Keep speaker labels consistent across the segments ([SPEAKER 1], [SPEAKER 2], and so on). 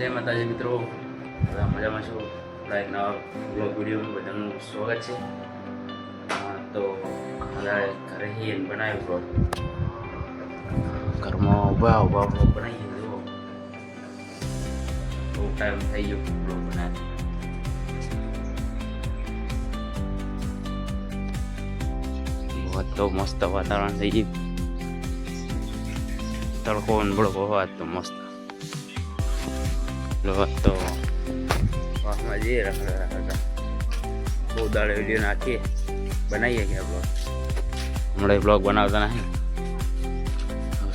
[SPEAKER 1] જય માતાજી મિત્રો, બધા મજામાં છો? આપણા એક નવા બ્લોગ વિડીયોમાં બધાનું સ્વાગત છે. તો ઘરે બનાવ્યો બ્લોગ, ઘરમાં ઊભા બ્લોગ બનાવીએ. જુઓ બહુ ટાઈમ થઈ ગયો બ્લોગ બનાવે. તો મસ્ત વાતાવરણ થઈ ગયું, તડકો બળકો હોત તો મસ્ત. તો વાહમાં જઈએ રખડા બહુ દાડે વિડીયો નાખીએ, બનાવીએ કે બ્લોગ. હમણાં બ્લોગ બનાવતા નહીં,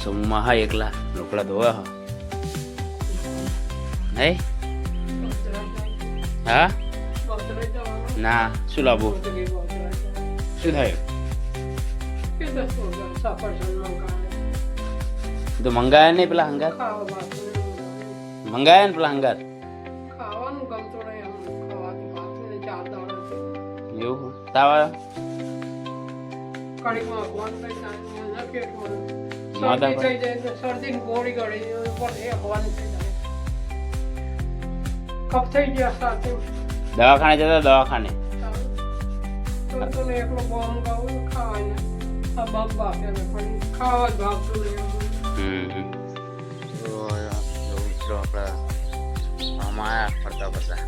[SPEAKER 1] સમૂહમાં હા એકલા લોકડા ધોવા હા નહીં. હા ના શું લાવવું, શું થયું? તો મંગાયા નહીં પેલા હંગાર, મંગાયા ને પેલા હંગાર એવું તાવા દવાખાને જતા દવાખાને ફરતા ફરતા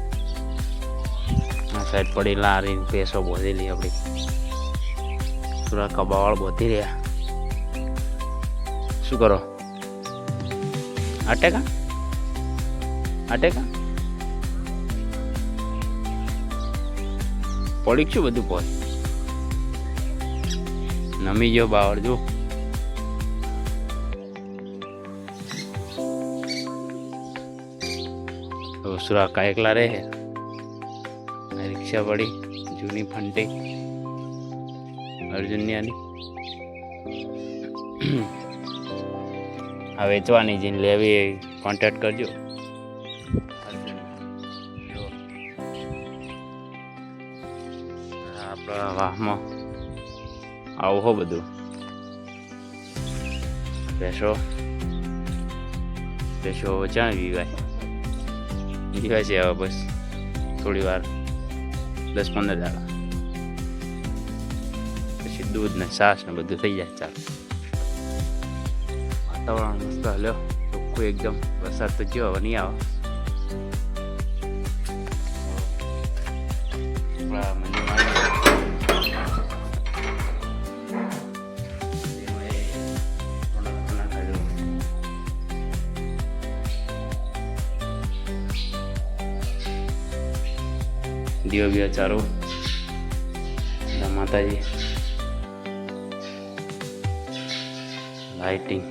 [SPEAKER 1] સાઈડ પડી લારી પેસો બોધેલી આપડી પૂરા કબાવાળ બોધી રહ્યા. શું કરો? આટેકા પડી શું બધું પોત નમી ગયો બાવળ. જો સુરાકા એકલા રહે. રિક્ષા પડી જૂની ફંટી અર્જુનિયાની, આ વેચવાની જેને લેવી કોન્ટેક્ટ કરજો. આપણા વાહમાં આવું હો બધું. ભેંસો ચાણ વિવાય છે હવે બસ થોડી વાર 10-15 દાડા પછી દૂધ ને છાશ ને બધું થઈ જાય. ચાલ વાતાવરણ મસ્ત હલ્યો, ચોખ્ખું એકદમ. વરસાદ તો ગયો, હવે નહીં આવે. દીવા બીવા ચારો માતાજી, લાઇટિંગ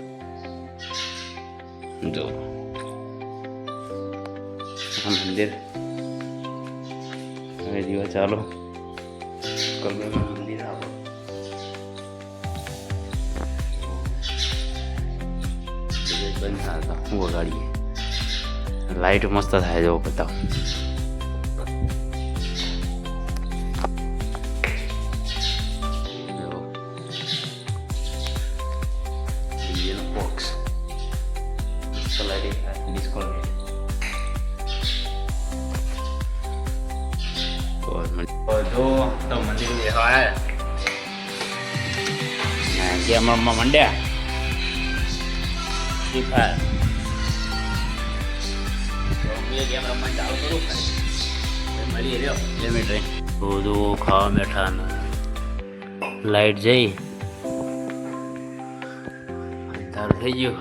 [SPEAKER 1] જો મંદિર. હવે દીવા ચાલો કલરમાં મંદિર આવો. બંધ થતા હું વગાડીએ. લાઇટ મસ્ત થાય જો બતાવો. જો તો મંદિર બેસવા આવ્યા, ગેમ રમવા માંડ્યા. ગેમ રમવા ચાલુ કરું, મળી રહ્યો લિમિટ રહી. બધું ખાવા બેઠા ને લાઈટ જઈ અંધારું થઈ ગયું.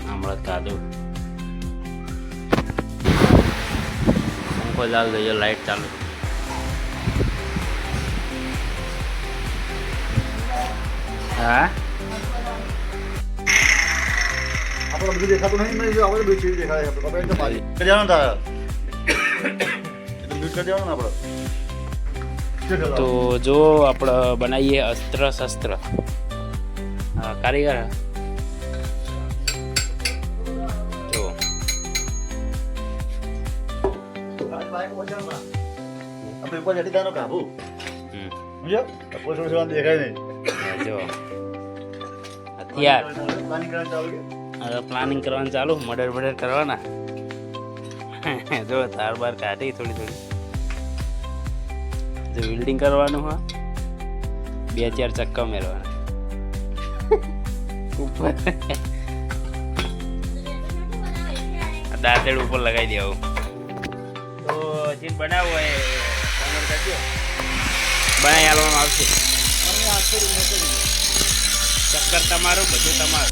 [SPEAKER 1] હમણાં કાદું પંખો ચાલુ થઈ ગયો, લાઈટ ચાલુ. હા
[SPEAKER 2] આપણે બધું દેખાતું નહીં, આપણે બધું ચીજ દેખાય. આપણે જવાનું થાય મ્યુટ કરી દેવાનું આપણે.
[SPEAKER 1] તો જો આપણે બનાવીએ અસ્ત્ર શસ્ત્ર. કારીગર જો
[SPEAKER 2] બાઈક ઓછા ના આપણે ઉપર જતી તાનો કાબુ
[SPEAKER 1] હમ.
[SPEAKER 2] સમજ્યો પોલીસ સ્ટેશન દેખાય નહીં
[SPEAKER 1] જો હથિયાર
[SPEAKER 2] પ્લાનિંગ કરવાનું ચાલુ કે
[SPEAKER 1] હવે પ્લાનિંગ કરવાનું ચાલુ મર્ડર બર્ડર કરવાના જો તાર બાર કાઢી થોડી થોડી જો બિલ્ડિંગ કરવાનું હા 2-4 ચક્કા મેળવાના ઉપર દાંતેડ ઉપર લગાવી દેવું તો જે બનાવવું હોય કોમેન્ટ કરજો બનાવી આલવામાં આવશે ચક્કર તમારું બધું તમારું